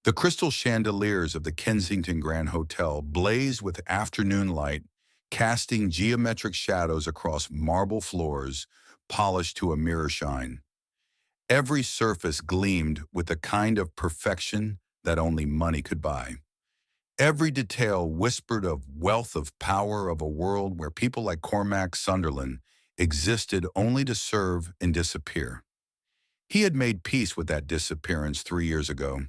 The crystal chandeliers of the Kensington Grand Hotel blazed with afternoon light, casting geometric shadows across marble floors polished to a mirror shine. Every surface gleamed with the kind of perfection that only money could buy. Every detail whispered of wealth of power of a world where people like Cormac Sunderland existed only to serve and disappear. He had made peace with that disappearance 3 years ago.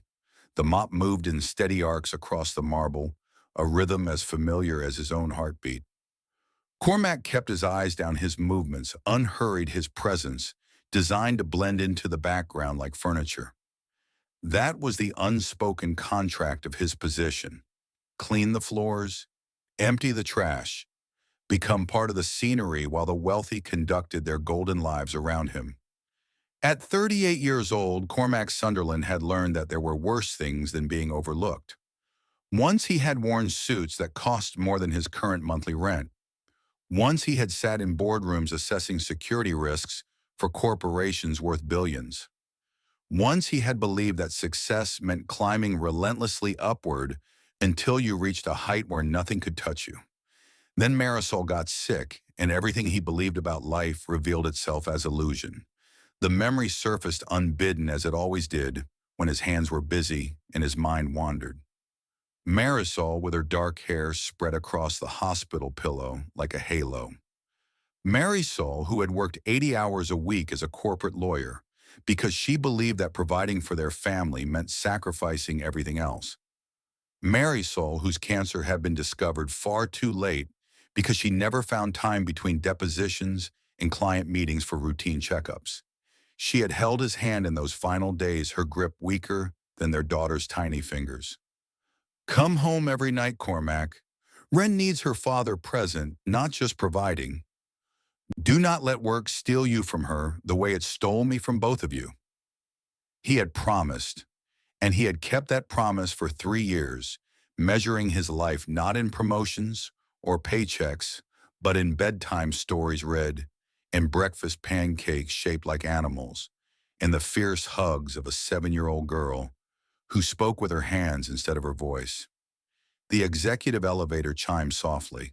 The mop moved in steady arcs across the marble, a rhythm as familiar as his own heartbeat. Cormac kept his eyes down his movements, unhurried his presence, designed to blend into the background like furniture. That was the unspoken contract of his position. Clean the floors, empty the trash, become part of the scenery while the wealthy conducted their golden lives around him. At 38 years old, Cormac Sunderland had learned that there were worse things than being overlooked. Once he had worn suits that cost more than his current monthly rent. Once he had sat in boardrooms assessing security risks for corporations worth billions. Once he had believed that success meant climbing relentlessly upward until you reached a height where nothing could touch you. Then Marisol got sick, and everything he believed about life revealed itself as illusion. The memory surfaced unbidden as it always did when his hands were busy and his mind wandered. Marisol, with her dark hair spread across the hospital pillow like a halo. Marisol, who had worked 80 hours a week as a corporate lawyer because she believed that providing for their family meant sacrificing everything else. Marisol, whose cancer had been discovered far too late because she never found time between depositions and client meetings for routine checkups. She had held his hand in those final days, her grip weaker than their daughter's tiny fingers. Come home every night, Cormac. Ren needs her father present, not just providing. Do not let work steal you from her the way it stole me from both of you. He had promised, and he had kept that promise for 3 years, measuring his life not in promotions or paychecks, but in bedtime stories read, and breakfast pancakes shaped like animals, and the fierce hugs of a 7-year-old girl who spoke with her hands instead of her voice. The executive elevator chimed softly.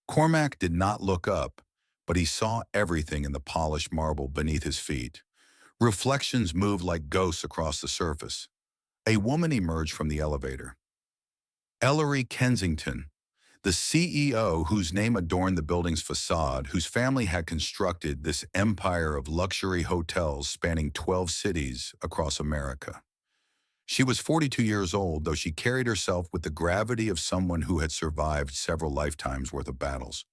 Cormac did not look up, but he saw everything in the polished marble beneath his feet. Reflections moved like ghosts across the surface. A woman emerged from the elevator. Ellery Kensington, the CEO whose name adorned the building's facade, whose family had constructed this empire of luxury hotels spanning 12 cities across America. She was 42 years old, though she carried herself with the gravity of someone who had survived several lifetimes' worth of battles.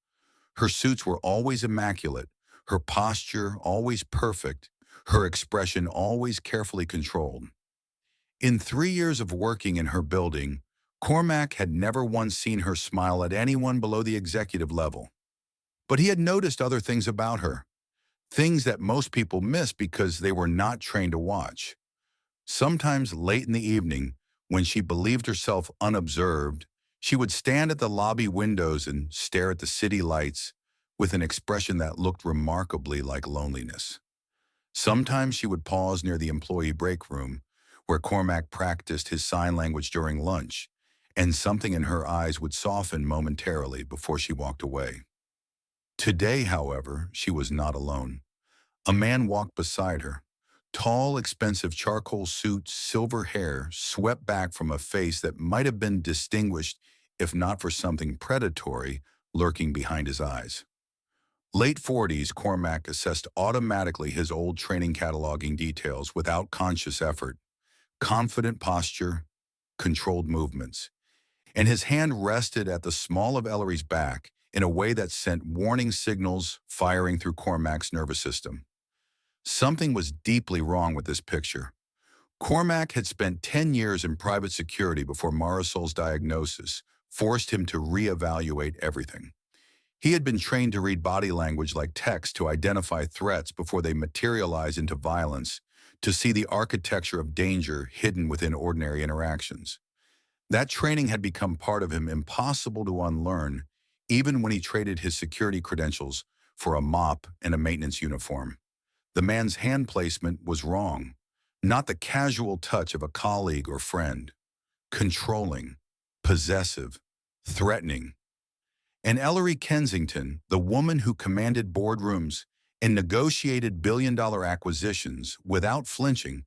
Her suits were always immaculate, her posture always perfect, her expression always carefully controlled. In 3 years of working in her building, Cormac had never once seen her smile at anyone below the executive level. But he had noticed other things about her, things that most people miss because they were not trained to watch. Sometimes late in the evening, when she believed herself unobserved, she would stand at the lobby windows and stare at the city lights with an expression that looked remarkably like loneliness. Sometimes she would pause near the employee break room, where Cormac practiced his sign language during lunch, and something in her eyes would soften momentarily before she walked away. Today, however, she was not alone. A man walked beside her. Tall, expensive charcoal suit, silver hair, swept back from a face that might have been distinguished if not for something predatory lurking behind his eyes. Late 40s, Cormac assessed automatically his old training cataloging details without conscious effort. Confident posture, controlled movements. And his hand rested at the small of Ellery's back in a way that sent warning signals firing through Cormac's nervous system. Something was deeply wrong with this picture. Cormac had spent 10 years in private security before Marisol's diagnosis forced him to reevaluate everything. He had been trained to read body language like text to identify threats before they materialize into violence, to see the architecture of danger hidden within ordinary interactions. That training had become part of him, impossible to unlearn, even when he traded his security credentials for a mop and a maintenance uniform. The man's hand placement was wrong, Not the casual touch of a colleague or friend. Controlling, possessive, threatening. And Ellery Kensington, the woman who commanded boardrooms and negotiated billion-dollar acquisitions without flinching,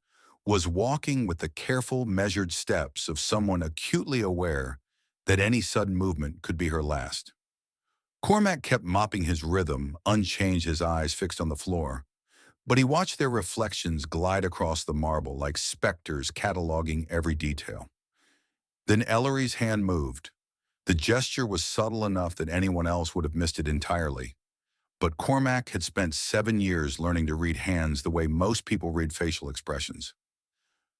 was walking with the careful, measured steps of someone acutely aware that any sudden movement could be her last. Cormac kept mopping his rhythm, unchanged, his eyes fixed on the floor, but he watched their reflections glide across the marble like specters cataloging every detail. Then Ellery's hand moved. The gesture was subtle enough that anyone else would have missed it entirely. But Cormac had spent 7 years learning to read hands the way most people read facial expressions.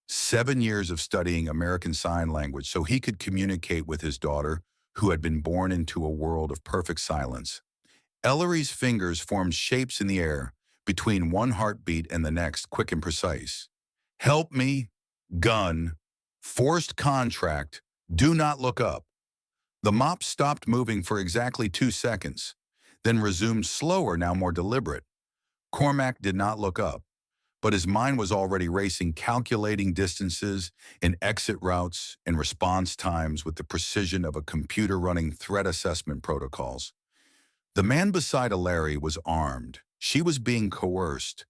7 years of studying American Sign Language so he could communicate with his daughter, who had been born into a world of perfect silence. Ellery's fingers formed shapes in the air, between one heartbeat and the next, quick and precise. Help me, gun, forced contract, do not look up. The mop stopped moving for exactly 2 seconds, then resumed slower, now more deliberate. Cormac did not look up, but his mind was already racing, calculating distances and exit routes and response times with the precision of a computer running threat assessment protocols. The man beside Larry was armed. She was being coerced.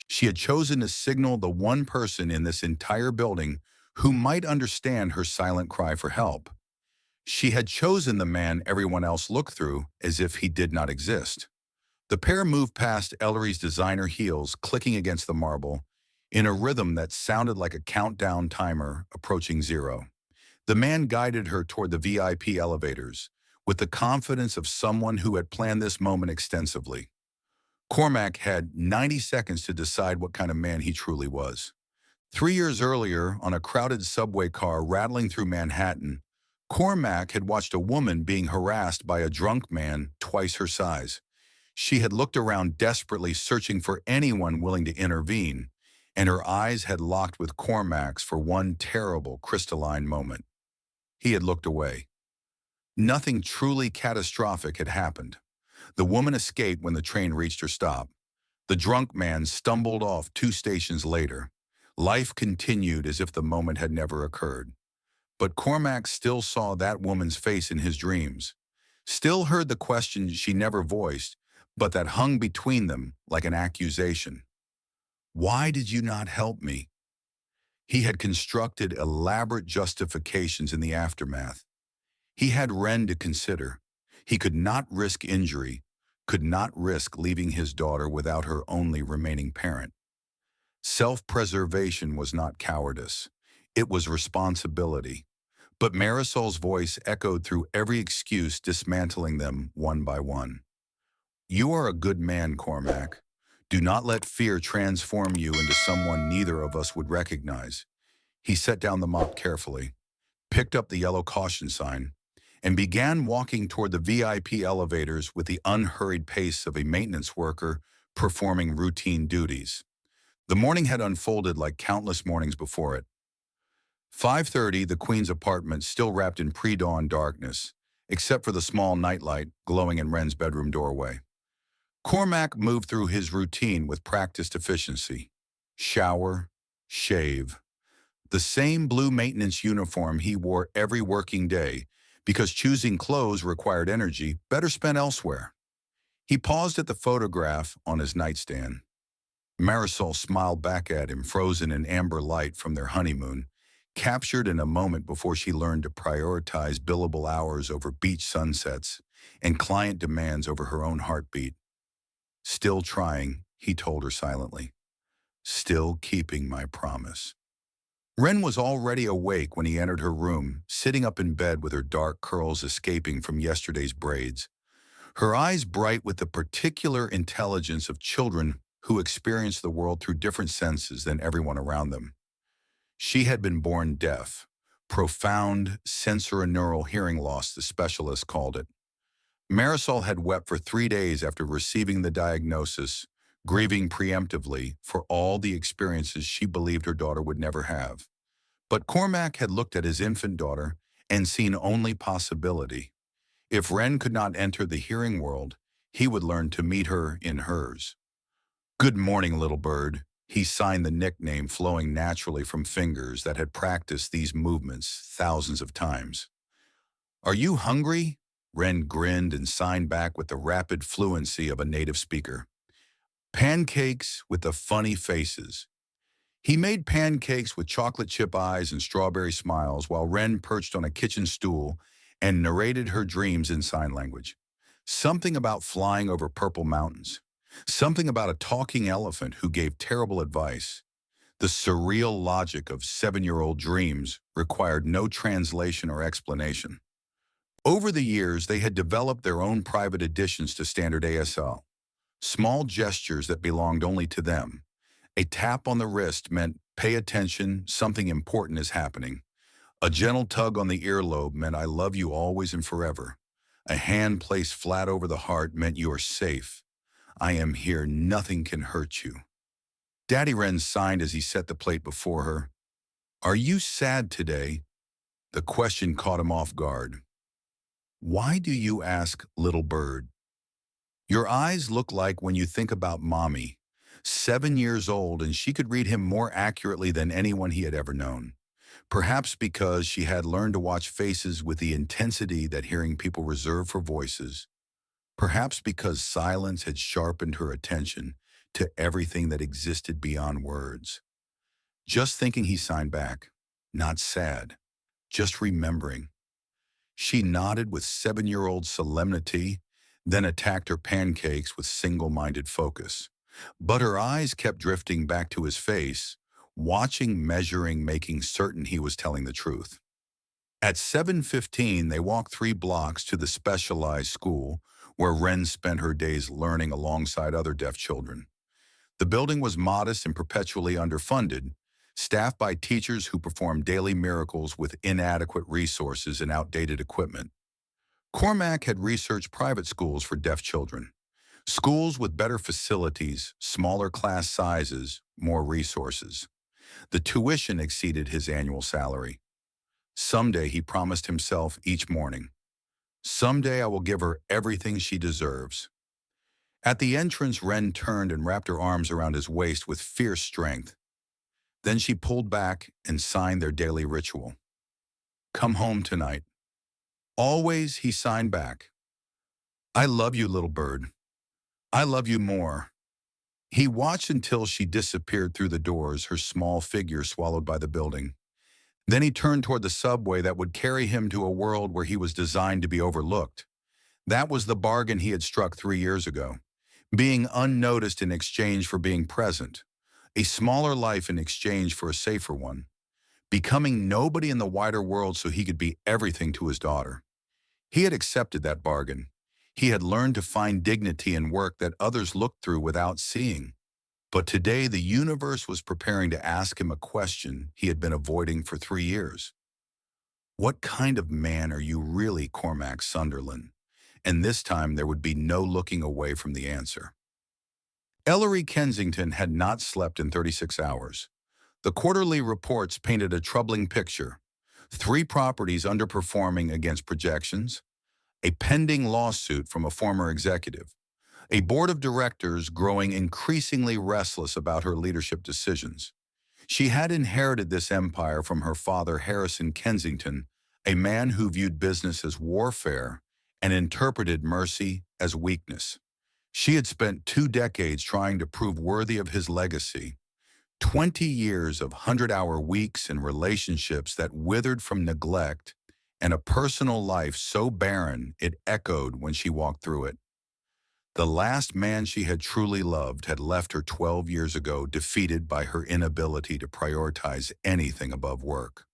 She had chosen to signal the one person in this entire building who might understand her silent cry for help. She had chosen the man everyone else looked through as if he did not exist. The pair moved past Ellery's designer heels, clicking against the marble, in a rhythm that sounded like a countdown timer approaching zero. The man guided her toward the VIP elevators, with the confidence of someone who had planned this moment extensively. Cormac had 90 seconds to decide what kind of man he truly was. 3 years earlier, on a crowded subway car rattling through Manhattan, Cormac had watched a woman being harassed by a drunk man twice her size. She had looked around desperately, searching for anyone willing to intervene, and her eyes had locked with Cormac's for one terrible, crystalline moment. He had looked away. Nothing truly catastrophic had happened. The woman escaped when the train reached her stop. The drunk man stumbled off 2 stations later. Life continued as if the moment had never occurred. But Cormac still saw that woman's face in his dreams, still heard the question she never voiced, but that hung between them like an accusation. Why did you not help me? He had constructed elaborate justifications in the aftermath. He had Ren to consider. He could not risk injury, could not risk leaving his daughter without her only remaining parent. Self-preservation was not cowardice. It was responsibility. But Marisol's voice echoed through every excuse, dismantling them one by one. You are a good man, Cormac. Do not let fear transform you into someone neither of us would recognize. He set down the mop carefully, picked up the yellow caution sign, and began walking toward the VIP elevators with the unhurried pace of a maintenance worker performing routine duties. The morning had unfolded like countless mornings before it. 5:30, the Queen's apartment still wrapped in pre-dawn darkness, except for the small nightlight glowing in Ren's bedroom doorway. Cormac moved through his routine with practiced efficiency. Shower, shave. The same blue maintenance uniform he wore every working day, because choosing clothes required energy better spent elsewhere. He paused at the photograph on his nightstand. Marisol smiled back at him, frozen in amber light from their honeymoon, captured in a moment before she learned to prioritize billable hours over beach sunsets and client demands over her own heartbeat. Still trying, he told her silently. Still keeping my promise. Ren was already awake when he entered her room, sitting up in bed with her dark curls escaping from yesterday's braids. Her eyes bright with the particular intelligence of children who experience the world through different senses than everyone around them. She had been born deaf, profound sensorineural hearing loss, the specialists called it. Marisol had wept for 3 days after receiving the diagnosis, grieving preemptively for all the experiences she believed her daughter would never have. But Cormac had looked at his infant daughter and seen only possibility. If Ren could not enter the hearing world, he would learn to meet her in hers. Good morning, little bird, He signed the nickname flowing naturally from fingers that had practiced these movements thousands of times. Are you hungry? Ren grinned and signed back with the rapid fluency of a native speaker. Pancakes with the funny faces. He made pancakes with chocolate chip eyes and strawberry smiles while Ren perched on a kitchen stool and narrated her dreams in sign language. Something about flying over purple mountains. Something about a talking elephant who gave terrible advice. The surreal logic of 7-year-old dreams required no translation or explanation. Over the years, they had developed their own private additions to standard ASL. Small gestures that belonged only to them. A tap on the wrist meant, pay attention, something important is happening. A gentle tug on the earlobe meant, I love you always and forever. A hand placed flat over the heart meant you are safe. I am here, nothing can hurt you. Daddy Wren signed as he set the plate before her. Are you sad today? The question caught him off guard. Why do you ask, little bird? Your eyes look like when you think about mommy. 7 years old, and she could read him more accurately than anyone he had ever known. Perhaps because she had learned to watch faces with the intensity that hearing people reserve for voices. Perhaps because silence had sharpened her attention to everything that existed beyond words. Just thinking, he signed back. Not sad, just remembering. She nodded with 7-year-old solemnity, then attacked her pancakes with single-minded focus. But her eyes kept drifting back to his face, watching, measuring, making certain he was telling the truth. At 7:15, they walked 3 blocks to the specialized school where Wren spent her days learning alongside other deaf children. The building was modest and perpetually underfunded, staffed by teachers who performed daily miracles with inadequate resources and outdated equipment. Cormac had researched private schools for deaf children. Schools with better facilities, smaller class sizes, more resources. The tuition exceeded his annual salary. Someday, he promised himself each morning. Someday I will give her everything she deserves. At the entrance, Wren turned and wrapped her arms around his waist with fierce strength. Then she pulled back and signed their daily ritual. Come home tonight. Always, he signed back. I love you, little bird. I love you more. He watched until she disappeared through the doors, her small figure swallowed by the building. Then he turned toward the subway that would carry him to a world where he was designed to be overlooked. That was the bargain he had struck 3 years ago. Being unnoticed in exchange for being present. A smaller life in exchange for a safer one. Becoming nobody in the wider world so he could be everything to his daughter. He had accepted that bargain. He had learned to find dignity in work that others looked through without seeing. But today, the universe was preparing to ask him a question he had been avoiding for 3 years. What kind of man are you really, Cormac Sunderland? And this time there would be no looking away from the answer. Ellery Kensington had not slept in 36 hours. The quarterly reports painted a troubling picture. 3 properties underperforming against projections, a pending lawsuit from a former executive, a board of directors growing increasingly restless about her leadership decisions. She had inherited this empire from her father, Harrison Kensington, a man who viewed business as warfare and interpreted mercy as weakness. She had spent 2 decades trying to prove worthy of his legacy, 20 years of 100-hour weeks and relationships that withered from neglect, and a personal life so barren it echoed when she walked through it. The last man she had truly loved had left her 12 years ago, defeated by her inability to prioritize anything above work.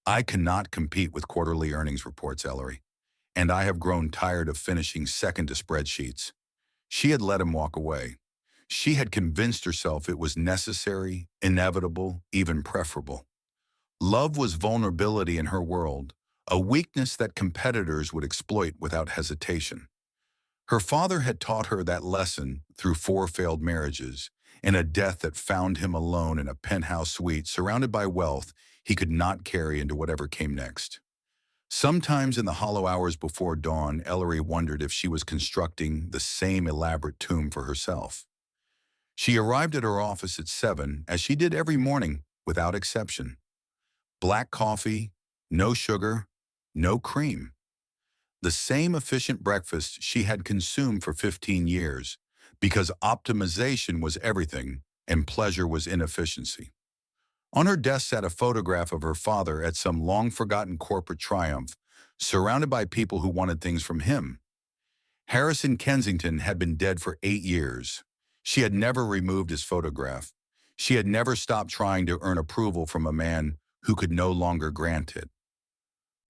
I cannot compete with quarterly earnings reports, Ellery, and I have grown tired of finishing second to spreadsheets. She had let him walk away. She had convinced herself it was necessary, inevitable, even preferable. Love was vulnerability in her world, a weakness that competitors would exploit without hesitation. Her father had taught her that lesson through 4 failed marriages and a death that found him alone in a penthouse suite surrounded by wealth he could not carry into whatever came next. Sometimes in the hollow hours before dawn, Ellery wondered if she was constructing the same elaborate tomb for herself. She arrived at her office at 7, as she did every morning, without exception. Black coffee, no sugar, no cream. The same efficient breakfast she had consumed for 15 years, because optimization was everything and pleasure was inefficiency. On her desk sat a photograph of her father at some long-forgotten corporate triumph, surrounded by people who wanted things from him. Harrison Kensington had been dead for 8 years. She had never removed his photograph. She had never stopped trying to earn approval from a man who could no longer grant it.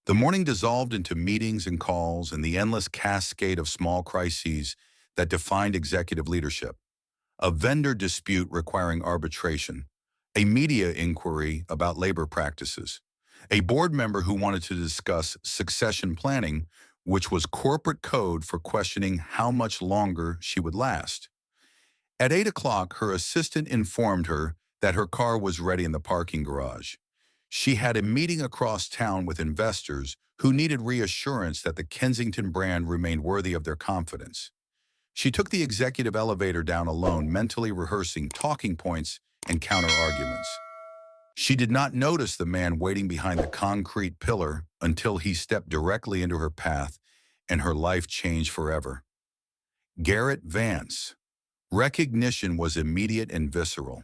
The morning dissolved into meetings and calls and the endless cascade of small crises that defined executive leadership. A vendor dispute requiring arbitration, a media inquiry about labor practices, a board member who wanted to discuss succession planning, which was corporate code for questioning how much longer she would last. At 8 o'clock, her assistant informed her that her car was ready in the parking garage. She had a meeting across town with investors who needed reassurance that the Kensington brand remained worthy of their confidence. She took the executive elevator down alone, mentally rehearsing talking points and counter-arguments. She did not notice the man waiting behind the concrete pillar until he stepped directly into her path and her life changed forever. Garrett Vance. Recognition was immediate and visceral.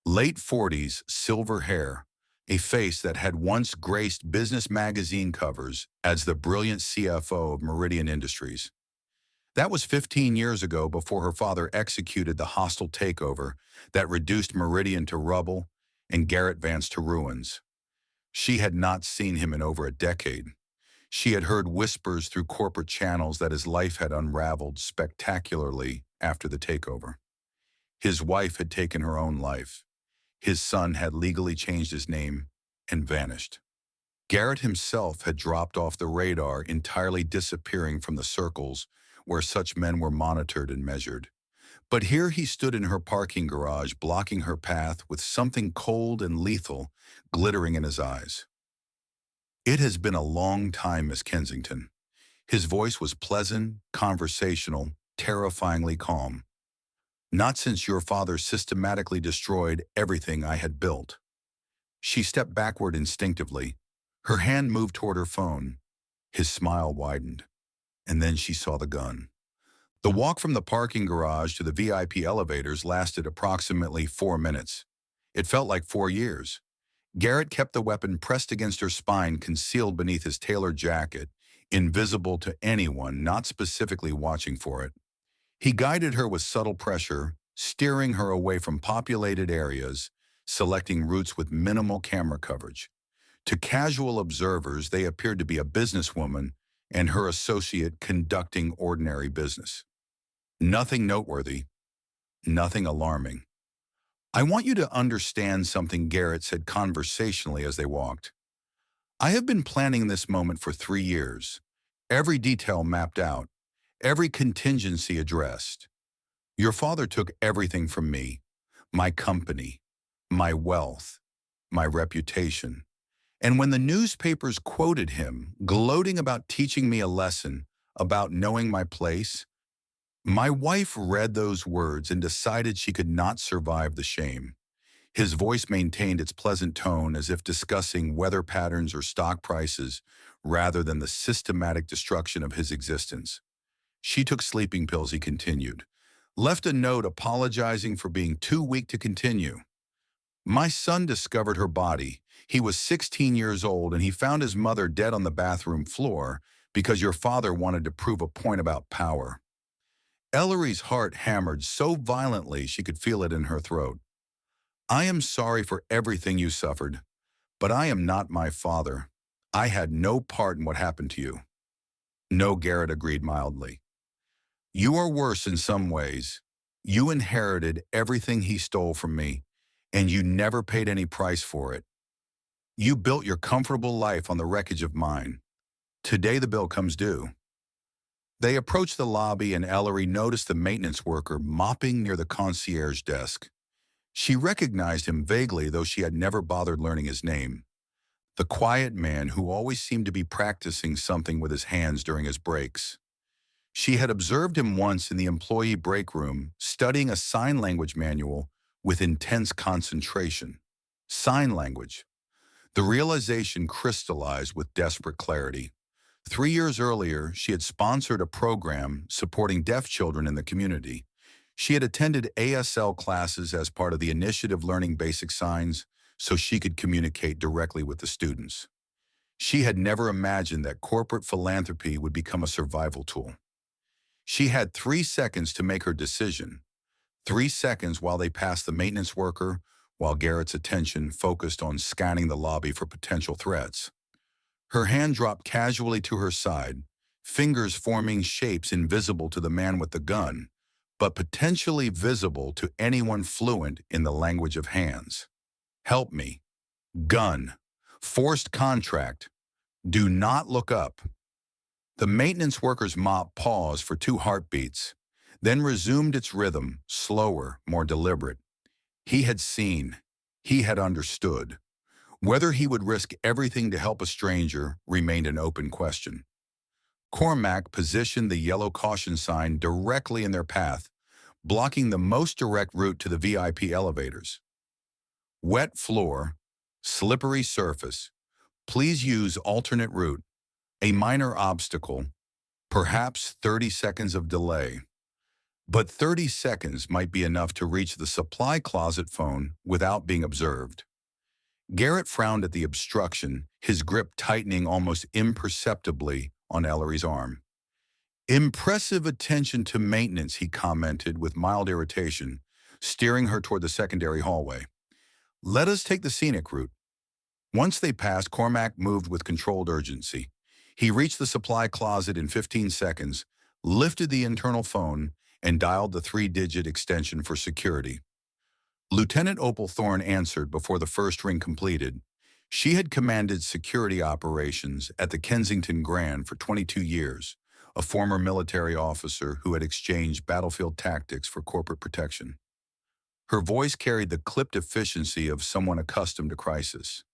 Late 40s, silver hair, a face that had once graced business magazine covers as the brilliant CFO of Meridian Industries. That was 15 years ago, before her father executed the hostile takeover that reduced Meridian to rubble and Garrett Vance to ruins. She had not seen him in over a decade. She had heard whispers through corporate channels that his life had unraveled spectacularly after the takeover. His wife had taken her own life. His son had legally changed his name and vanished. Garrett himself had dropped off the radar, entirely disappearing from the circles where such men were monitored and measured. But here he stood in her parking garage, blocking her path with something cold and lethal glittering in his eyes. "It has been a long time, Miss Kensington." His voice was pleasant, conversational, terrifyingly calm. "Not since your father systematically destroyed everything I had built." She stepped backward instinctively. Her hand moved toward her phone. His smile widened. And then she saw the gun. The walk from the parking garage to the VIP elevators lasted approximately 4 minutes. It felt like 4 years. Garrett kept the weapon pressed against her spine, concealed beneath his tailored jacket, invisible to anyone not specifically watching for it. He guided her with subtle pressure, steering her away from populated areas, selecting routes with minimal camera coverage. To casual observers, they appeared to be a businesswoman and her associate conducting ordinary business. Nothing noteworthy, nothing alarming. "I want you to understand something," Garrett said conversationally as they walked. "I have been planning this moment for 3 years. Every detail mapped out, every contingency addressed. Your father took everything from me, my company, my wealth, my reputation. And when the newspapers quoted him, gloating about teaching me a lesson, about knowing my place, my wife read those words and decided she could not survive the shame." His voice maintained its pleasant tone, as if discussing weather patterns or stock prices, rather than the systematic destruction of his existence. "She took sleeping pills," he continued. "Left a note apologizing for being too weak to continue. My son discovered her body. He was 16 years old, and he found his mother dead on the bathroom floor because your father wanted to prove a point about power." Ellery's heart hammered so violently she could feel it in her throat. "I am sorry for everything you suffered, but I am not my father. I had no part in what happened to you." "No," Garrett agreed mildly. "You are worse in some ways. You inherited everything he stole from me, and you never paid any price for it. You built your comfortable life on the wreckage of mine. Today the bill comes due." They approached the lobby, and Ellery noticed the maintenance worker mopping near the concierge desk. She recognized him vaguely, though she had never bothered learning his name. The quiet man who always seemed to be practicing something with his hands during his breaks. She had observed him once in the employee break room, studying a sign language manual with intense concentration. Sign language. The realization crystallized with desperate clarity. 3 years earlier, she had sponsored a program supporting deaf children in the community. She had attended ASL classes as part of the initiative learning basic signs so she could communicate directly with the students. She had never imagined that corporate philanthropy would become a survival tool. She had 3 seconds to make her decision. 3 seconds while they passed the maintenance worker, while Garrett's attention focused on scanning the lobby for potential threats. Her hand dropped casually to her side, fingers forming shapes invisible to the man with the gun, but potentially visible to anyone fluent in the language of hands. Help me. Gun. Forced contract. Do not look up. The maintenance worker's mop paused for 2 heartbeats, then resumed its rhythm, slower, more deliberate. He had seen. He had understood. Whether he would risk everything to help a stranger remained an open question. Cormac positioned the yellow caution sign directly in their path, blocking the most direct route to the VIP elevators. Wet floor, slippery surface. Please use alternate route. A minor obstacle, perhaps 30 seconds of delay. But 30 seconds might be enough to reach the supply closet phone without being observed. Garrett frowned at the obstruction, his grip tightening almost imperceptibly on Ellery's arm. Impressive attention to maintenance, he commented with mild irritation, steering her toward the secondary hallway. Let us take the scenic route. Once they passed, Cormac moved with controlled urgency. He reached the supply closet in 15 seconds, lifted the internal phone, and dialed the 3-digit extension for security. Lieutenant Opal Thorne answered before the first ring completed. She had commanded security operations at the Kensington Grand for 22 years, a former military officer who had exchanged battlefield tactics for corporate protection. Her voice carried the clipped efficiency of someone accustomed to crisis.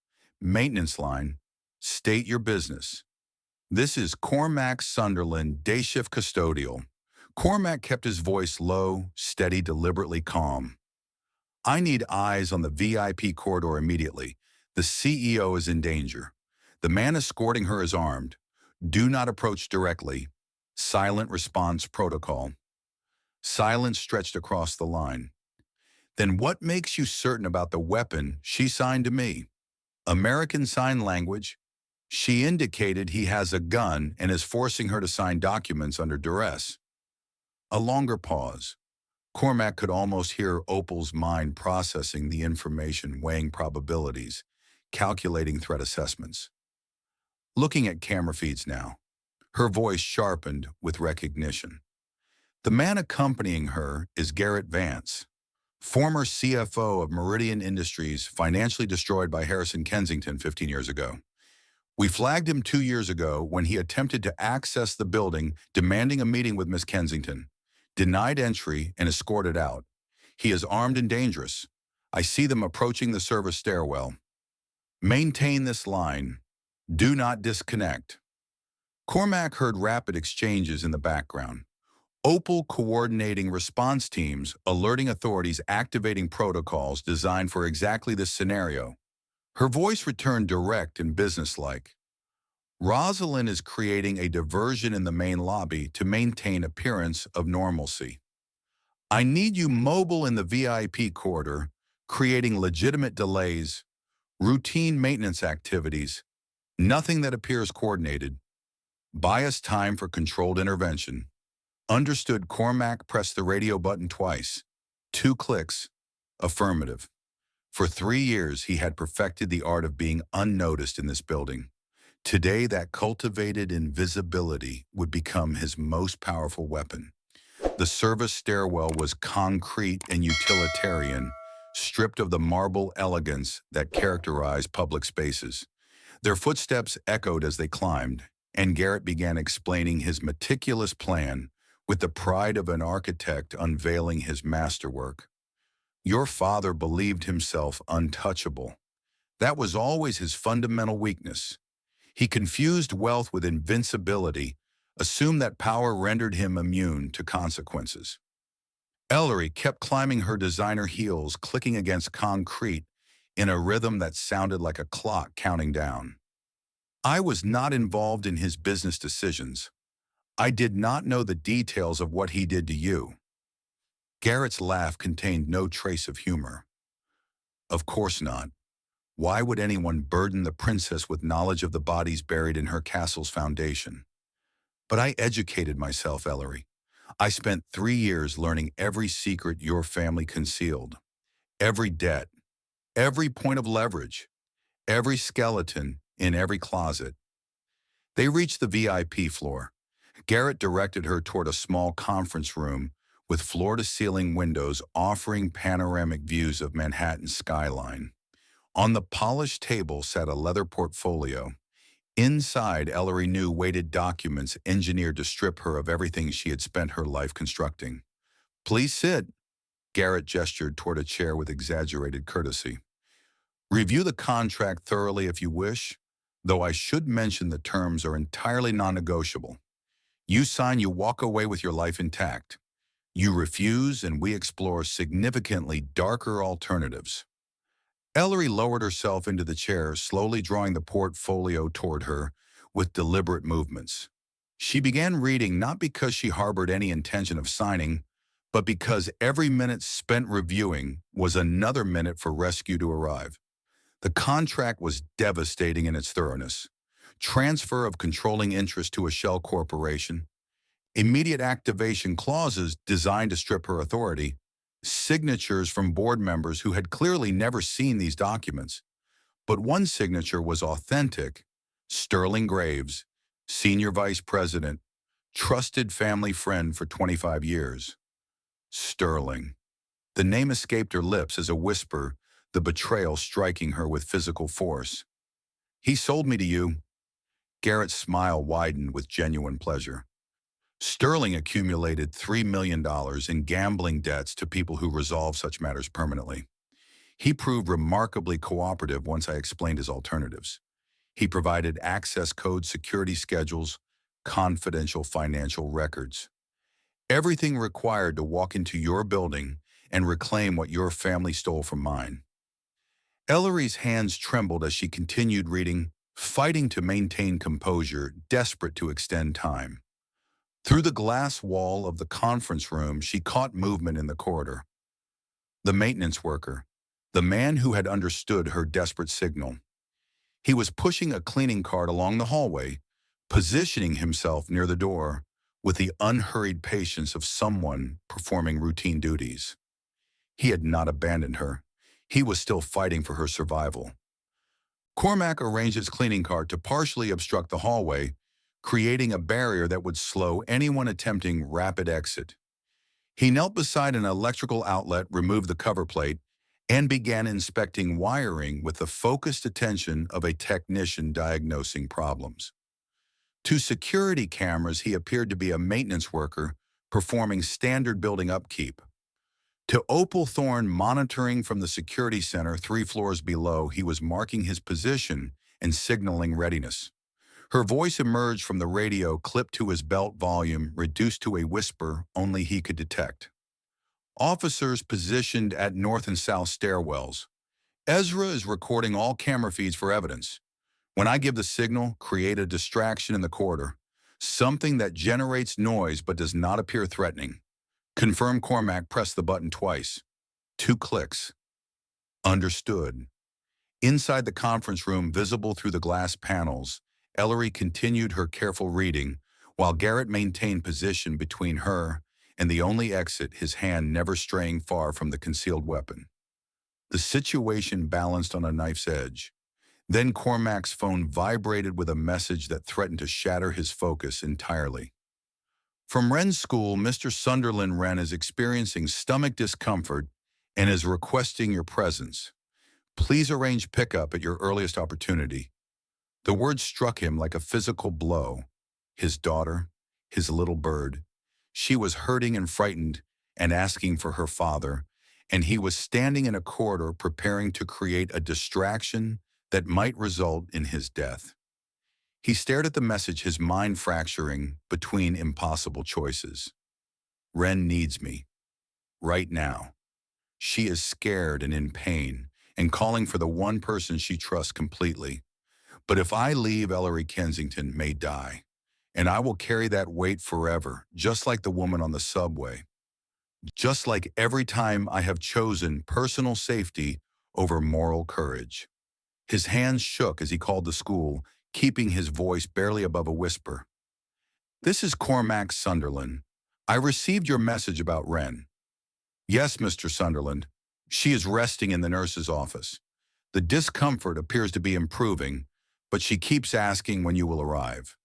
Maintenance line, state your business. This is Cormac Sunderland, day shift custodial. Cormac kept his voice low, steady, deliberately calm. I need eyes on the VIP corridor immediately. The CEO is in danger. The man escorting her is armed. Do not approach directly. Silent response protocol. Silence stretched across the line. Then what makes you certain about the weapon she signed to me? American Sign Language. She indicated he has a gun and is forcing her to sign documents under duress. A longer pause. Cormac could almost hear Opal's mind processing the information, weighing probabilities, calculating threat assessments. Looking at camera feeds now, her voice sharpened with recognition. The man accompanying her is Garrett Vance, former CFO of Meridian Industries, financially destroyed by Harrison Kensington 15 years ago. We flagged him 2 years ago when he attempted to access the building, demanding a meeting with Miss Kensington. Denied entry and escorted out. He is armed and dangerous. I see them approaching the service stairwell. Maintain this line. Do not disconnect. Cormac heard rapid exchanges in the background. Opal coordinating response teams, alerting authorities, activating protocols designed for exactly this scenario. Her voice returned direct and businesslike. Rosalind is creating a diversion in the main lobby to maintain appearance of normalcy. I need you mobile in the VIP corridor, creating legitimate delays, routine maintenance activities, nothing that appears coordinated. Buy us time for controlled intervention. Understood. Cormac pressed the radio button twice. 2 clicks. Affirmative. For 3 years, he had perfected the art of being unnoticed in this building. Today, that cultivated invisibility would become his most powerful weapon. The service stairwell was concrete and utilitarian, stripped of the marble elegance that characterized public spaces. Their footsteps echoed as they climbed, and Garrett began explaining his meticulous plan with the pride of an architect unveiling his masterwork. Your father believed himself untouchable. That was always his fundamental weakness. He confused wealth with invincibility, assumed that power rendered him immune to consequences. Ellery kept climbing her designer heels, clicking against concrete in a rhythm that sounded like a clock counting down. I was not involved in his business decisions. I did not know the details of what he did to you. Garrett's laugh contained no trace of humor. Of course not. Why would anyone burden the princess with knowledge of the bodies buried in her castle's foundation? But I educated myself, Ellery. I spent 3 years learning every secret your family concealed, every debt, every point of leverage, every skeleton in every closet. They reached the VIP floor. Garrett directed her toward a small conference room with floor-to-ceiling windows offering panoramic views of Manhattan's skyline. On the polished table sat a leather portfolio. Inside, Ellery knew weighted documents engineered to strip her of everything she had spent her life constructing. "Please sit." Garrett gestured toward a chair with exaggerated courtesy. "Review the contract thoroughly if you wish, though I should mention the terms are entirely non-negotiable. You sign, you walk away with your life intact. You refuse, and we explore significantly darker alternatives." Ellery lowered herself into the chair, slowly drawing the portfolio toward her with deliberate movements. She began reading not because she harbored any intention of signing, but because every minute spent reviewing was another minute for rescue to arrive. The contract was devastating in its thoroughness. Transfer of controlling interest to a shell corporation, immediate activation clauses designed to strip her authority, signatures from board members who had clearly never seen these documents. But one signature was authentic: Sterling Graves, senior vice president, trusted family friend for 25 years. Sterling. The name escaped her lips as a whisper, the betrayal striking her with physical force. "He sold me to you." Garrett's smile widened with genuine pleasure. Sterling accumulated $3 million in gambling debts to people who resolve such matters permanently. He proved remarkably cooperative once I explained his alternatives. He provided access code security schedules, confidential financial records. Everything required to walk into your building and reclaim what your family stole from mine. Ellery's hands trembled as she continued reading, fighting to maintain composure, desperate to extend time. Through the glass wall of the conference room, she caught movement in the corridor. The maintenance worker, the man who had understood her desperate signal. He was pushing a cleaning cart along the hallway, positioning himself near the door with the unhurried patience of someone performing routine duties. He had not abandoned her. He was still fighting for her survival. Cormac arranged his cleaning cart to partially obstruct the hallway, creating a barrier that would slow anyone attempting rapid exit. He knelt beside an electrical outlet, removed the cover plate, and began inspecting wiring with the focused attention of a technician diagnosing problems. To security cameras, he appeared to be a maintenance worker performing standard building upkeep. To Opal Thorne, monitoring from the security center 3 floors below, he was marking his position and signaling readiness. Her voice emerged from the radio, clipped to his belt volume, reduced to a whisper only he could detect. "Officers positioned at north and south stairwells. Ezra is recording all camera feeds for evidence. When I give the signal, create a distraction in the corridor. Something that generates noise but does not appear threatening. Confirm." Cormac pressed the button twice. 2 clicks. "Understood." Inside the conference room, visible through the glass panels, Ellery continued her careful reading, while Garrett maintained position between her and the only exit, his hand never straying far from the concealed weapon. The situation balanced on a knife's edge. Then Cormac's phone vibrated with a message that threatened to shatter his focus entirely. "From Wren's school, Mr. Sunderland Wren is experiencing stomach discomfort and is requesting your presence. Please arrange pickup at your earliest opportunity." The word struck him like a physical blow. His daughter, his little bird. She was hurting and frightened and asking for her father, and he was standing in a corridor preparing to create a distraction that might result in his death. He stared at the message, his mind fracturing between impossible choices. Ren needs me. Right now. She is scared and in pain, and calling for the one person she trusts completely. But if I leave, Ellery Kensington may die. And I will carry that weight forever, just like the woman on the subway. Just like every time I have chosen personal safety over moral courage. His hands shook as he called the school, keeping his voice barely above a whisper. This is Cormac Sunderland. I received your message about Wren. Yes, Mr. Sunderland. She is resting in the nurse's office. The discomfort appears to be improving, but she keeps asking when you will arrive.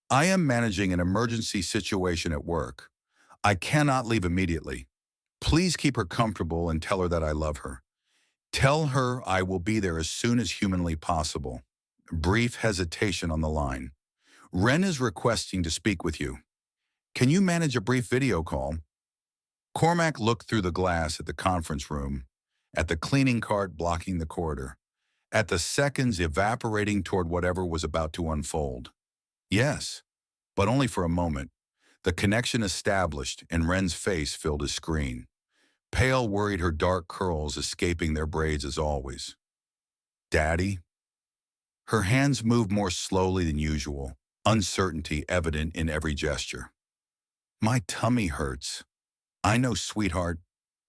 I am managing an emergency situation at work. I cannot leave immediately. Please keep her comfortable and tell her that I love her. Tell her I will be there as soon as humanly possible. Brief hesitation on the line. Wren is requesting to speak with you. Can you manage a brief video call? Cormac looked through the glass at the conference room, at the cleaning cart blocking the corridor, at the seconds evaporating toward whatever was about to unfold. Yes, but only for a moment. The connection established, and Wren's face filled his screen. Pale worried, her dark curls escaping their braids as always. Daddy? Her hands moved more slowly than usual, uncertainty evident in every gesture. My tummy hurts. I know, sweetheart.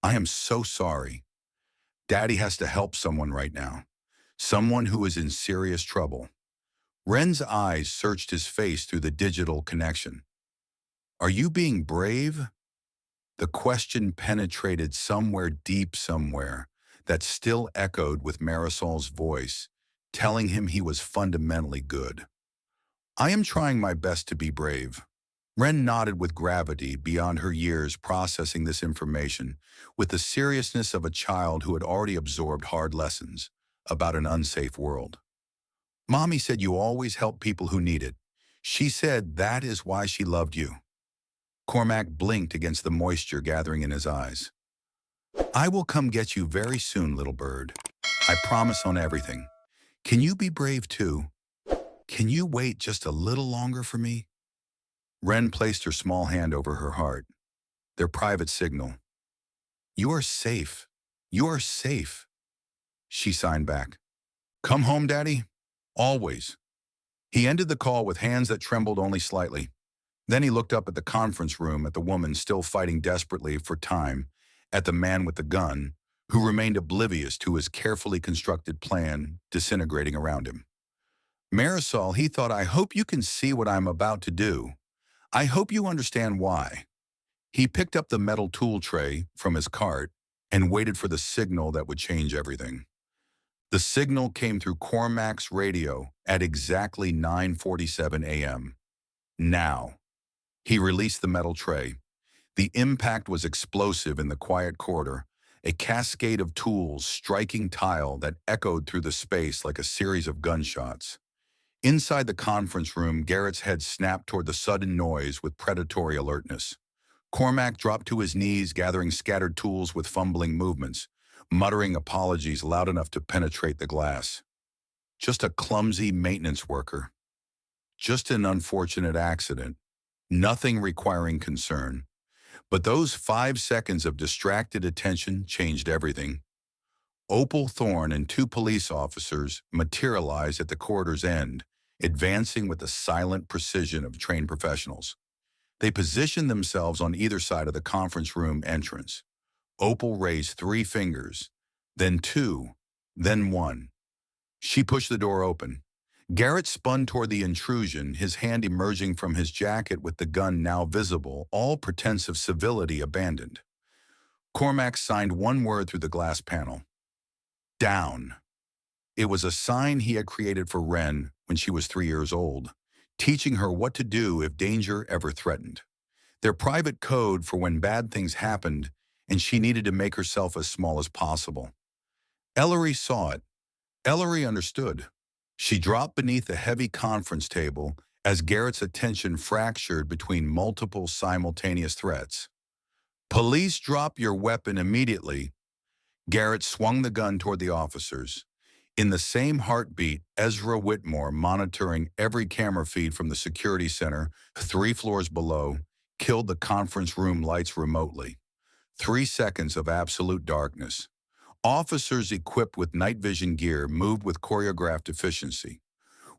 I am so sorry. Daddy has to help someone right now. Someone who is in serious trouble. Wren's eyes searched his face through the digital connection. Are you being brave? The question penetrated somewhere deep somewhere that still echoed with Marisol's voice, telling him he was fundamentally good. I am trying my best to be brave. Wren nodded with gravity beyond her years, processing this information with the seriousness of a child who had already absorbed hard lessons about an unsafe world. Mommy said you always help people who need it. She said that is why she loved you. Cormac blinked against the moisture gathering in his eyes. I will come get you very soon, little bird. I promise on everything. Can you be brave too? Can you wait just a little longer for me? Wren placed her small hand over her heart, their private signal. You are safe. You are safe. She signed back. Come home, Daddy. Always. He ended the call with hands that trembled only slightly. Then he looked up at the conference room, at the woman still fighting desperately for time, at the man with the gun, who remained oblivious to his carefully constructed plan disintegrating around him. Marisol, he thought, I hope you can see what I'm about to do. I hope you understand why. He picked up the metal tool tray from his cart and waited for the signal that would change everything. The signal came through Cormac's radio at exactly 9:47 a.m. Now. He released the metal tray. The impact was explosive in the quiet corridor, a cascade of tools striking tile that echoed through the space like a series of gunshots. Inside the conference room, Garrett's head snapped toward the sudden noise with predatory alertness. Cormac dropped to his knees, gathering scattered tools with fumbling movements, muttering apologies loud enough to penetrate the glass. Just a clumsy maintenance worker. Just an unfortunate accident. Nothing requiring concern. But those 5 seconds of distracted attention changed everything. Opal Thorne and 2 police officers materialized at the corridor's end, advancing with the silent precision of trained professionals. They positioned themselves on either side of the conference room entrance. Opal raised 3 fingers, then 2, then 1. She pushed the door open. Garrett spun toward the intrusion, his hand emerging from his jacket with the gun now visible, all pretense of civility abandoned. Cormac signed one word through the glass panel. Down. It was a sign he had created for Wren when she was 3 years old, teaching her what to do if danger ever threatened. Their private code for when bad things happened and she needed to make herself as small as possible. Ellery saw it. Ellery understood. She dropped beneath the heavy conference table as Garrett's attention fractured between multiple simultaneous threats. Police, drop your weapon immediately. Garrett swung the gun toward the officers. In the same heartbeat, Ezra Whitmore, monitoring every camera feed from the security center 3 floors below, killed the conference room lights remotely. 3 seconds of absolute darkness. Officers equipped with night vision gear moved with choreographed efficiency.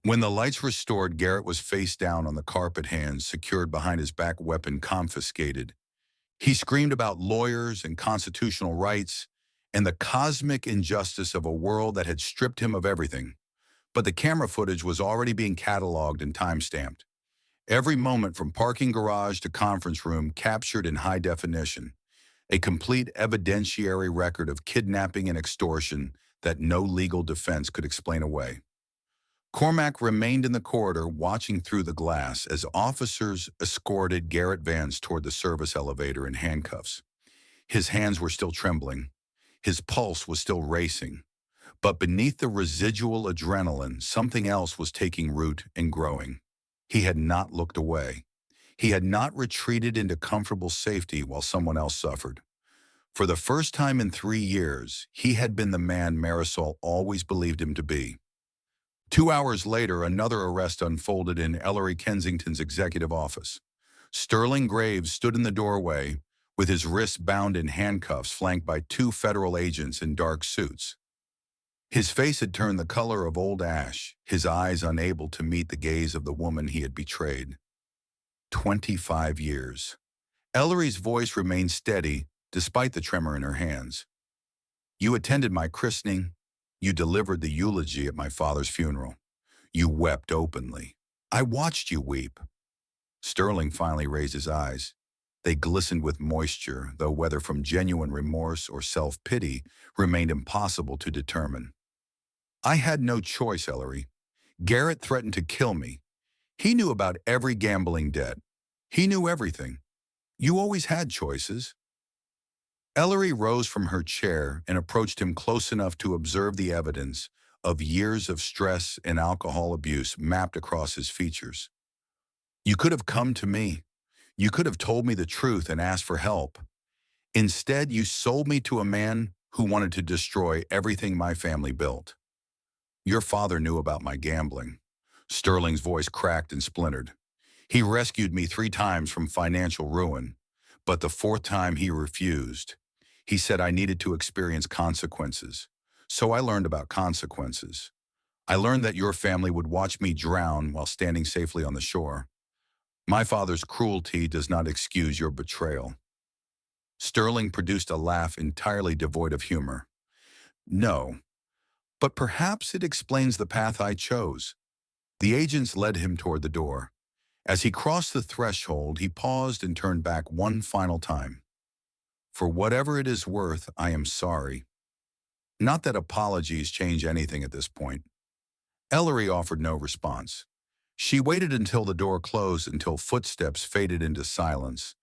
When the lights restored, Garrett was face down on the carpet, hands secured behind his back, weapon confiscated. He screamed about lawyers and constitutional rights and the cosmic injustice of a world that had stripped him of everything. But the camera footage was already being cataloged and time-stamped. Every moment from parking garage to conference room captured in high definition. A complete evidentiary record of kidnapping and extortion that no legal defense could explain away. Cormac remained in the corridor watching through the glass as officers escorted Garrett Vance toward the service elevator in handcuffs. His hands were still trembling. His pulse was still racing. But beneath the residual adrenaline, something else was taking root and growing. He had not looked away. He had not retreated into comfortable safety while someone else suffered. For the first time in 3 years, he had been the man Marisol always believed him to be. 2 hours later, another arrest unfolded in Ellery Kensington's executive office. Sterling Graves stood in the doorway, with his wrists bound in handcuffs, flanked by 2 federal agents in dark suits. His face had turned the color of old ash, his eyes unable to meet the gaze of the woman he had betrayed. 25 years. Ellery's voice remained steady, despite the tremor in her hands. You attended my christening. You delivered the eulogy at my father's funeral. You wept openly. I watched you weep. Sterling finally raised his eyes. They glistened with moisture, though whether from genuine remorse or self-pity remained impossible to determine. I had no choice, Ellery. Garrett threatened to kill me. He knew about every gambling debt. He knew everything. You always had choices. Ellery rose from her chair and approached him close enough to observe the evidence of years of stress and alcohol abuse mapped across his features. You could have come to me. You could have told me the truth and asked for help. Instead, you sold me to a man who wanted to destroy everything my family built. Your father knew about my gambling. Sterling's voice cracked and splintered. He rescued me 3 times from financial ruin, but the 4th time he refused. He said I needed to experience consequences. So I learned about consequences. I learned that your family would watch me drown while standing safely on the shore. My father's cruelty does not excuse your betrayal. Sterling produced a laugh entirely devoid of humor. No, but perhaps it explains the path I chose. The agents led him toward the door. As he crossed the threshold, he paused and turned back one final time. For whatever it is worth, I am sorry. Not that apologies change anything at this point. Ellery offered no response. She waited until the door closed, until footsteps faded into silence,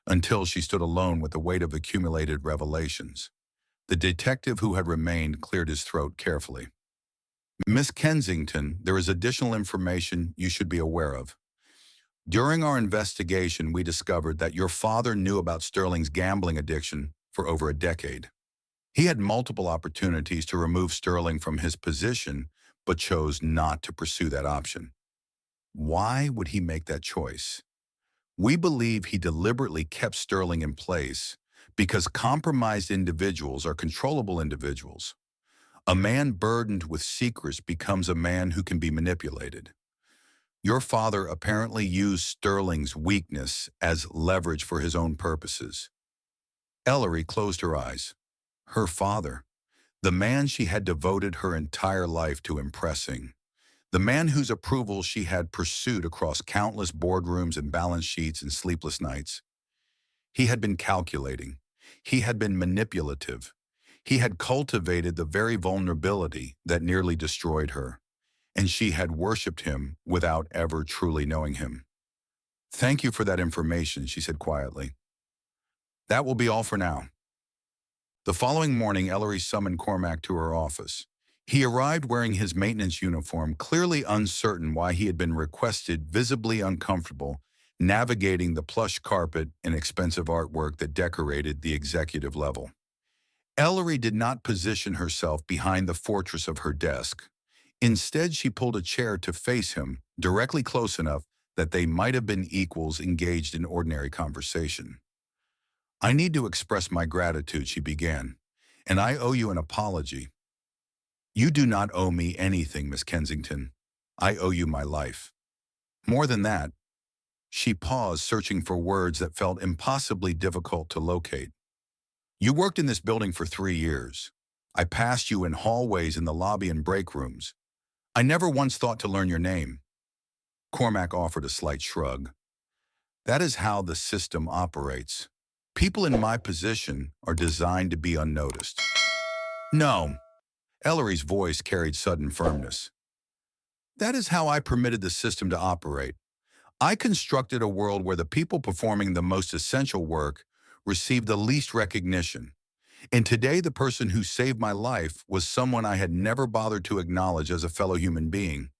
until she stood alone with the weight of accumulated revelations. The detective who had remained cleared his throat carefully. Miss Kensington, there is additional information you should be aware of. During our investigation, we discovered that your father knew about Sterling's gambling addiction for over a decade. He had multiple opportunities to remove Sterling from his position, but chose not to pursue that option. Why would he make that choice? We believe he deliberately kept Sterling in place because compromised individuals are controllable individuals. A man burdened with secrets becomes a man who can be manipulated. Your father apparently used Sterling's weakness as leverage for his own purposes. Ellery closed her eyes. Her father, the man she had devoted her entire life to impressing, the man whose approval she had pursued across countless boardrooms and balance sheets and sleepless nights. He had been calculating. He had been manipulative. He had cultivated the very vulnerability that nearly destroyed her, and she had worshipped him without ever truly knowing him. Thank you for that information, she said quietly. That will be all for now. The following morning, Ellery summoned Cormac to her office. He arrived wearing his maintenance uniform, clearly uncertain why he had been requested, visibly uncomfortable, navigating the plush carpet and expensive artwork that decorated the executive level. Ellery did not position herself behind the fortress of her desk. Instead, she pulled a chair to face him, directly close enough that they might have been equals engaged in ordinary conversation. "I need to express my gratitude," she began, "and I owe you an apology." "You do not owe me anything, Miss Kensington. I owe you my life. More than that." She paused, searching for words that felt impossibly difficult to locate. "You worked in this building for 3 years. I passed you in hallways, in the lobby, and break rooms. I never once thought to learn your name." Cormac offered a slight shrug. "That is how the system operates. People in my position are designed to be unnoticed." "No." Ellery's voice carried sudden firmness. "That is how I permitted the system to operate. I constructed a world where the people performing the most essential work received the least recognition. And today, the person who saved my life was someone I had never bothered to acknowledge as a fellow human being."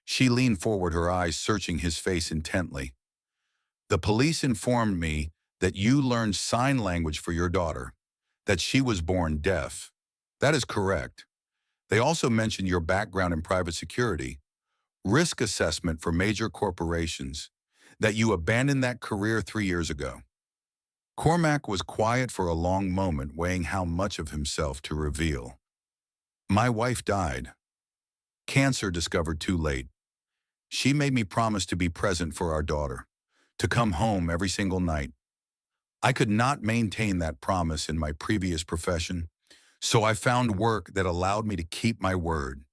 She leaned forward, her eyes searching his face intently. "The police informed me that you learned sign language for your daughter, that she was born deaf. That is correct. They also mentioned your background in private security, risk assessment for major corporations, that you abandoned that career 3 years ago." Cormac was quiet for a long moment, weighing how much of himself to reveal. "My wife died. Cancer discovered too late. She made me promise to be present for our daughter, to come home every single night. I could not maintain that promise in my previous profession, so I found work that allowed me to keep my word.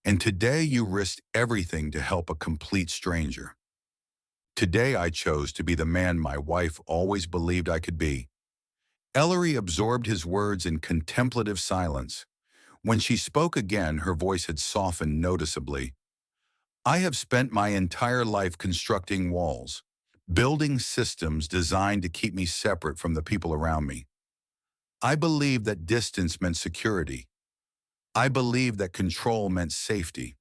And today you risked everything to help a complete stranger. Today I chose to be the man my wife always believed I could be." Ellery absorbed his words in contemplative silence. When she spoke again, her voice had softened noticeably. "I have spent my entire life constructing walls, building systems designed to keep me separate from the people around me. I believed that distance meant security. I believed that control meant safety."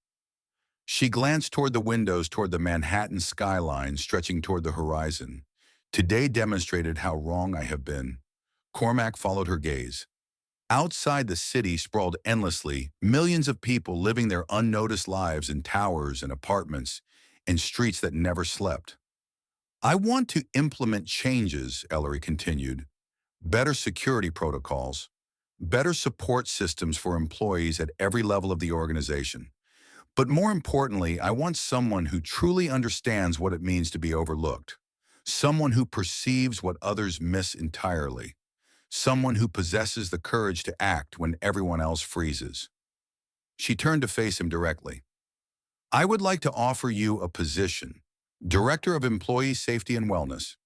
She glanced toward the windows, toward the Manhattan skyline stretching toward the horizon. "Today demonstrated how wrong I have been." Cormac followed her gaze. Outside, the city sprawled endlessly, millions of people living their unnoticed lives in towers and apartments and streets that never slept. "I want to implement changes," Ellery continued. "Better security protocols, better support systems for employees at every level of the organization. But more importantly, I want someone who truly understands what it means to be overlooked. Someone who perceives what others miss entirely. Someone who possesses the courage to act when everyone else freezes." She turned to face him directly. "I would like to offer you a position, Director of Employee Safety and Wellness.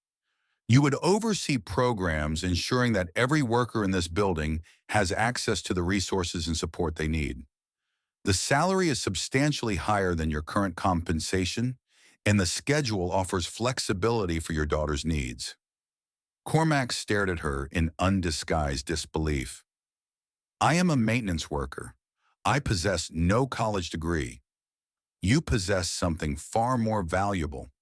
You would oversee programs ensuring that every worker in this building has access to the resources and support they need. The salary is substantially higher than your current compensation, and the schedule offers flexibility for your daughter's needs." Cormac stared at her in undisguised disbelief. "I am a maintenance worker. I possess no college degree. You possess something far more valuable,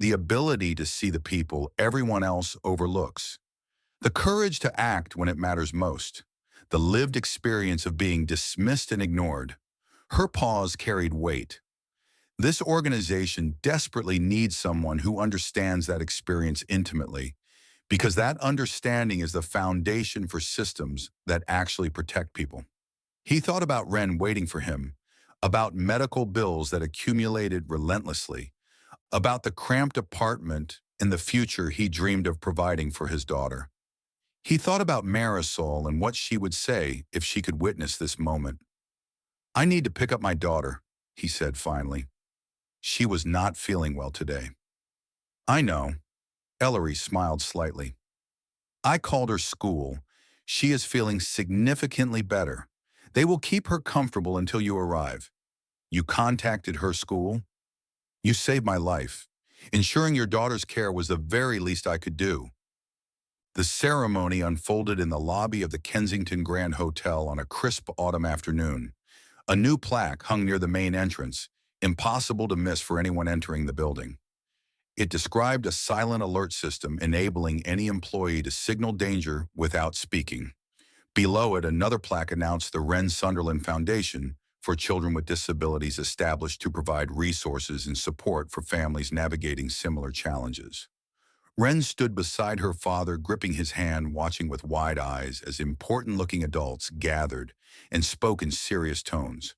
the ability to see the people everyone else overlooks, the courage to act when it matters most, the lived experience of being dismissed and ignored." Her pause carried weight. "This organization desperately needs someone who understands that experience intimately, because that understanding is the foundation for systems that actually protect people." He thought about Ren waiting for him, about medical bills that accumulated relentlessly, about the cramped apartment and the future he dreamed of providing for his daughter. He thought about Marisol and what she would say if she could witness this moment. "I need to pick up my daughter," he said finally. "She was not feeling well today." "I know." Ellery smiled slightly. "I called her school. She is feeling significantly better. They will keep her comfortable until you arrive." "You contacted her school?" "You saved my life. Ensuring your daughter's care was the very least I could do." The ceremony unfolded in the lobby of the Kensington Grand Hotel on a crisp autumn afternoon. A new plaque hung near the main entrance, impossible to miss for anyone entering the building. It described a silent alert system enabling any employee to signal danger without speaking. Below it, another plaque announced the Wren Sunderland Foundation for Children with Disabilities, established to provide resources and support for families navigating similar challenges. Wren stood beside her father, gripping his hand, watching with wide eyes as important-looking adults gathered and spoke in serious tones.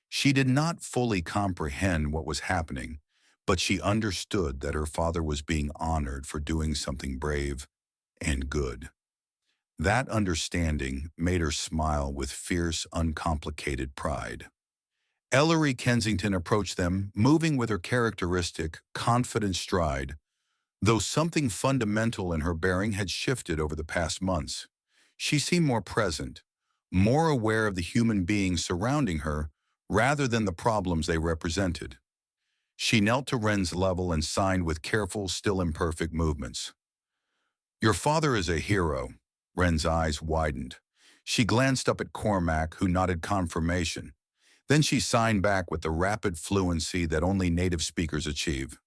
She did not fully comprehend what was happening, but she understood that her father was being honored for doing something brave and good. That understanding made her smile with fierce, uncomplicated pride. Ellery Kensington approached them, moving with her characteristic, confident stride, though something fundamental in her bearing had shifted over the past months. She seemed more present, more aware of the human beings surrounding her rather than the problems they represented. She knelt to Wren's level and signed with careful, still imperfect movements. "Your father is a hero." Wren's eyes widened. She glanced up at Cormac, who nodded confirmation. Then she signed back with the rapid fluency that only native speakers achieve.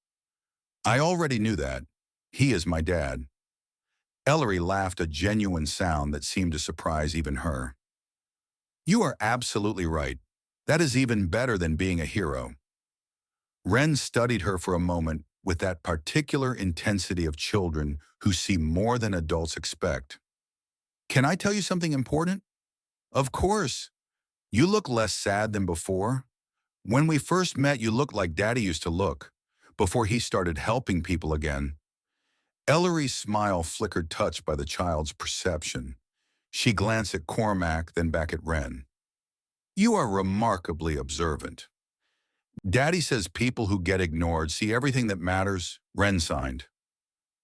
"I already knew that. He is my dad." Ellery laughed, a genuine sound that seemed to surprise even her. "You are absolutely right. That is even better than being a hero." Wren studied her for a moment with that particular intensity of children who see more than adults expect. "Can I tell you something important?" "Of course. You look less sad than before. When we first met, you looked like Daddy used to look, before he started helping people again." Ellery's smile flickered, touched by the child's perception. She glanced at Cormac, then back at Wren. "You are remarkably observant." "Daddy says people who get ignored see everything that matters," Wren signed.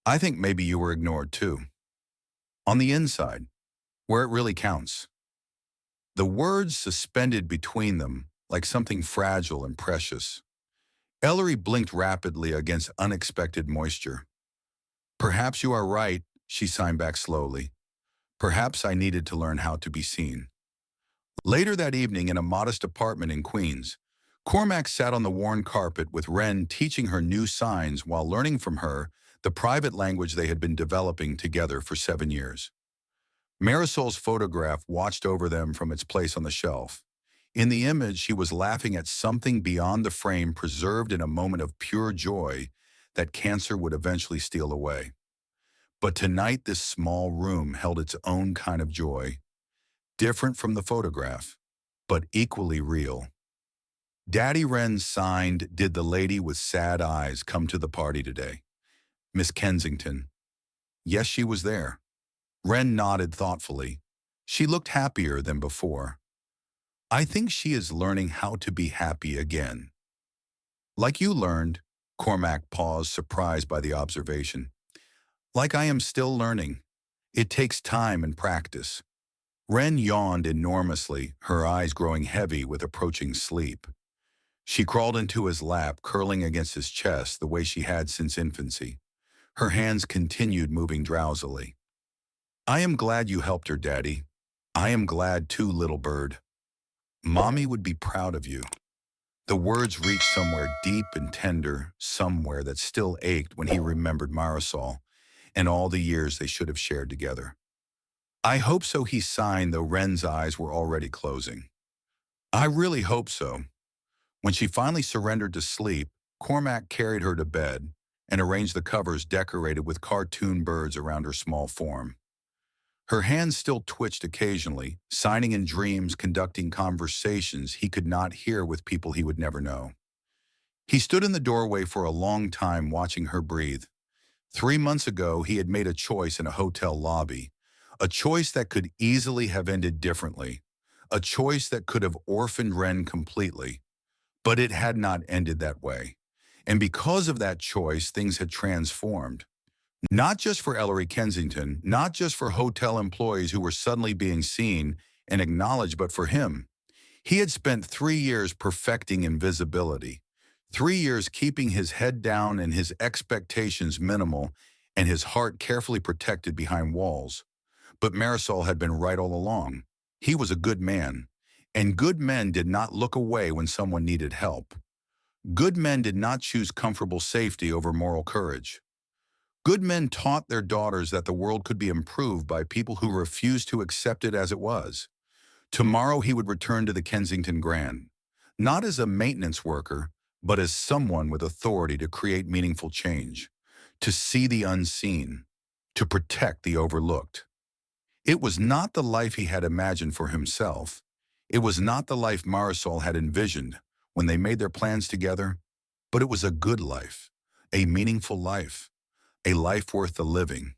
"I think maybe you were ignored too. On the inside, where it really counts." The words suspended between them like something fragile and precious. Ellery blinked rapidly against unexpected moisture. "Perhaps you are right," she signed back slowly. "Perhaps I needed to learn how to be seen." Later that evening, in a modest apartment in Queens, Cormac sat on the worn carpet with Wren, teaching her new signs while learning from her the private language they had been developing together for 7 years. Marisol's photograph watched over them from its place on the shelf. In the image, she was laughing at something beyond the frame, preserved in a moment of pure joy that cancer would eventually steal away. But tonight, this small room held its own kind of joy, different from the photograph, but equally real. Daddy Wren signed, "Did the lady with sad eyes come to the party today?" "Miss Kensington." "Yes, she was there." Wren nodded thoughtfully. She looked happier than before. "I think she is learning how to be happy again." "Like you learned." Cormac paused, surprised by the observation. "Like I am still learning. It takes time and practice." Wren yawned enormously, her eyes growing heavy with approaching sleep. She crawled into his lap, curling against his chest the way she had since infancy. Her hands continued moving drowsily. "I am glad you helped her, Daddy. I am glad too, little bird. Mommy would be proud of you." The words reached somewhere deep and tender, somewhere that still ached when he remembered Marisol and all the years they should have shared together. "I hope so," he signed, though Wren's eyes were already closing. "I really hope so." When she finally surrendered to sleep, Cormac carried her to bed and arranged the covers decorated with cartoon birds around her small form. Her hands still twitched occasionally, signing in dreams, conducting conversations he could not hear with people he would never know. He stood in the doorway for a long time, watching her breathe. 3 months ago, he had made a choice in a hotel lobby, a choice that could easily have ended differently, a choice that could have orphaned Wren completely. But it had not ended that way. And because of that choice, things had transformed. Not just for Ellery Kensington, not just for hotel employees who were suddenly being seen and acknowledged, but for him. He had spent 3 years perfecting invisibility, 3 years keeping his head down and his expectations minimal and his heart carefully protected behind walls. But Marisol had been right all along. He was a good man, and good men did not look away when someone needed help. Good men did not choose comfortable safety over moral courage. Good men taught their daughters that the world could be improved by people who refused to accept it as it was. Tomorrow he would return to the Kensington Grand, not as a maintenance worker, but as someone with authority to create meaningful change, to see the unseen, to protect the overlooked. It was not the life he had imagined for himself. It was not the life Marisol had envisioned when they made their plans together, but it was a good life, a meaningful life, a life worth the living,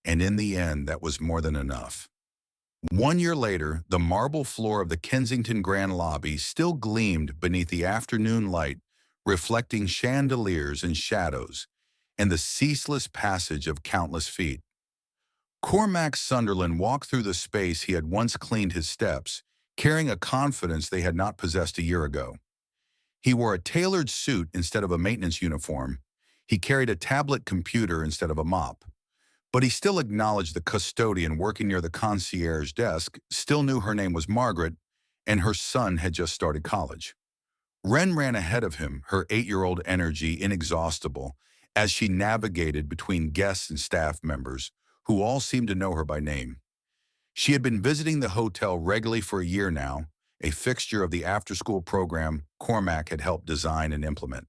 and in the end, that was more than enough. 1 year later, the marble floor of the Kensington Grand Lobby still gleamed beneath the afternoon light, reflecting chandeliers and shadows, and the ceaseless passage of countless feet. Cormac Sunderland walked through the space he had once cleaned his steps, carrying a confidence they had not possessed a year ago. He wore a tailored suit instead of a maintenance uniform. He carried a tablet computer instead of a mop. But he still acknowledged the custodian working near the concierge desk still knew her name was Margaret, and her son had just started college. Wren ran ahead of him, her 8-year-old energy inexhaustible, as she navigated between guests and staff members, who all seemed to know her by name. She had been visiting the hotel regularly for a year now, a fixture of the after-school program Cormac had helped design and implement.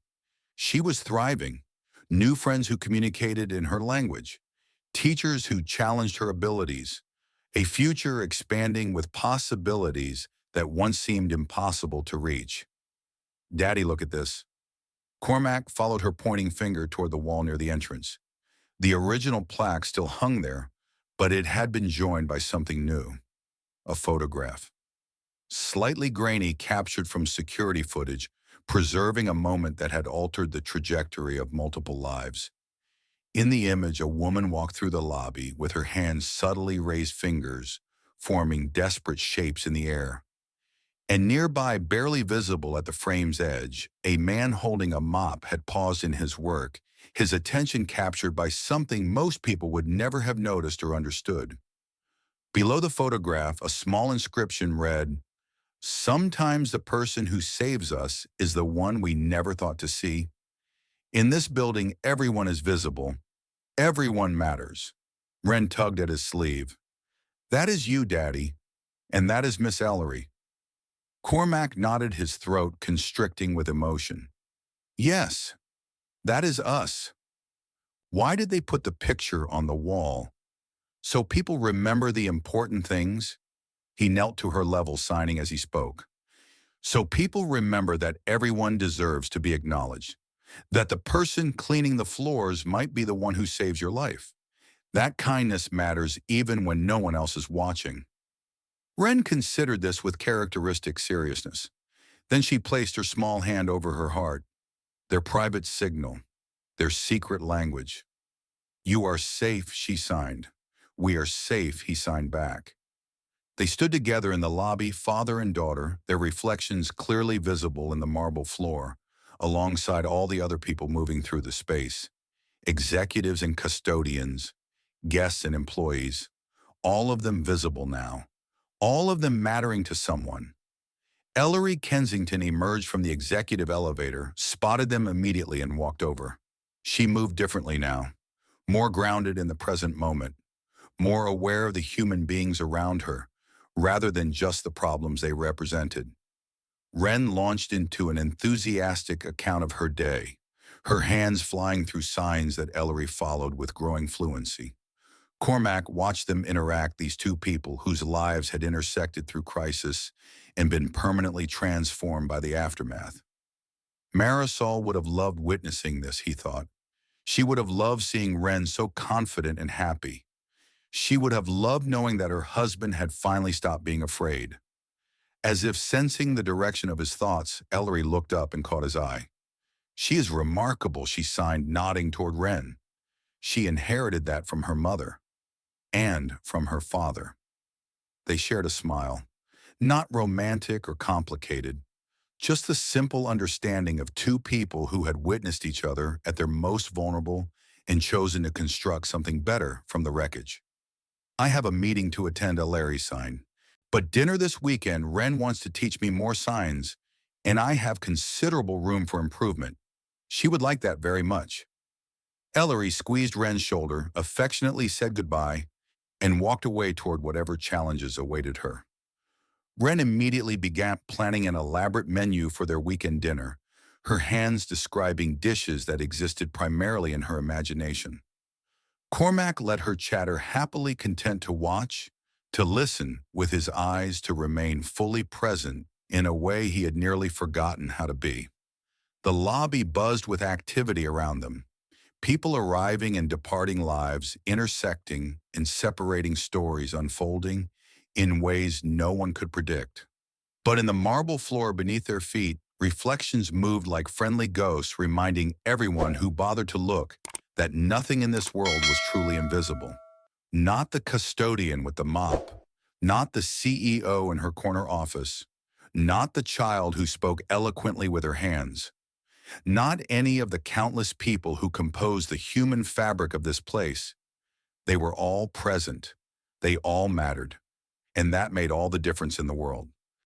She was thriving. New friends who communicated in her language, teachers who challenged her abilities, a future expanding with possibilities that once seemed impossible to reach. Daddy, look at this. Cormac followed her pointing finger toward the wall near the entrance. The original plaque still hung there, but it had been joined by something new. A photograph. Slightly grainy, captured from security footage, preserving a moment that had altered the trajectory of multiple lives. In the image, a woman walked through the lobby with her hands subtly raised fingers, forming desperate shapes in the air. And nearby, barely visible at the frame's edge, a man holding a mop had paused in his work, his attention captured by something most people would never have noticed or understood. Below the photograph, a small inscription read, "Sometimes the person who saves us is the one we never thought to see." In this building, everyone is visible. Everyone matters. Wren tugged at his sleeve. "That is you, Daddy, and that is Miss Ellery." Cormac nodded, his throat constricting with emotion. "Yes, that is us." Why did they put the picture on the wall? So people remember the important things? He knelt to her level, signing as he spoke. So people remember that everyone deserves to be acknowledged, that the person cleaning the floors might be the one who saves your life. That kindness matters even when no one else is watching. Wren considered this with characteristic seriousness. Then she placed her small hand over her heart, their private signal, their secret language. "You are safe," she signed. "We are safe," he signed back. They stood together in the lobby, father and daughter, their reflections clearly visible in the marble floor, alongside all the other people moving through the space. Executives and custodians, guests and employees, all of them visible now, all of them mattering to someone. Ellery Kensington emerged from the executive elevator, spotted them immediately and walked over. She moved differently now, more grounded in the present moment, more aware of the human beings around her, rather than just the problems they represented. Wren launched into an enthusiastic account of her day, her hands flying through signs that Ellery followed with growing fluency. Cormac watched them interact, these two people whose lives had intersected through crisis and been permanently transformed by the aftermath. Marisol would have loved witnessing this, he thought. She would have loved seeing Wren so confident and happy. She would have loved knowing that her husband had finally stopped being afraid. As if sensing the direction of his thoughts, Ellery looked up and caught his eye. "She is remarkable," she signed, nodding toward Wren. She inherited that from her mother and from her father. They shared a smile, not romantic or complicated, just the simple understanding of two people who had witnessed each other at their most vulnerable and chosen to construct something better from the wreckage. "I have a meeting to attend," Larry signed. "But dinner this weekend, Wren wants to teach me more signs, and I have considerable room for improvement. She would like that very much." Ellery squeezed Wren's shoulder, affectionately said goodbye, and walked away toward whatever challenges awaited her. Wren immediately began planning an elaborate menu for their weekend dinner, her hands describing dishes that existed primarily in her imagination. Cormac let her chatter happily, content to watch, to listen, with his eyes to remain fully present in a way he had nearly forgotten how to be. The lobby buzzed with activity around them, people arriving and departing, lives intersecting and separating, stories unfolding in ways no one could predict. But in the marble floor beneath their feet, reflections moved like friendly ghosts, reminding everyone who bothered to look that nothing in this world was truly invisible. Not the custodian with the mop, not the CEO in her corner office, not the child who spoke eloquently with her hands, not any of the countless people who composed the human fabric of this place. They were all present. They all mattered. And that made all the difference in the world.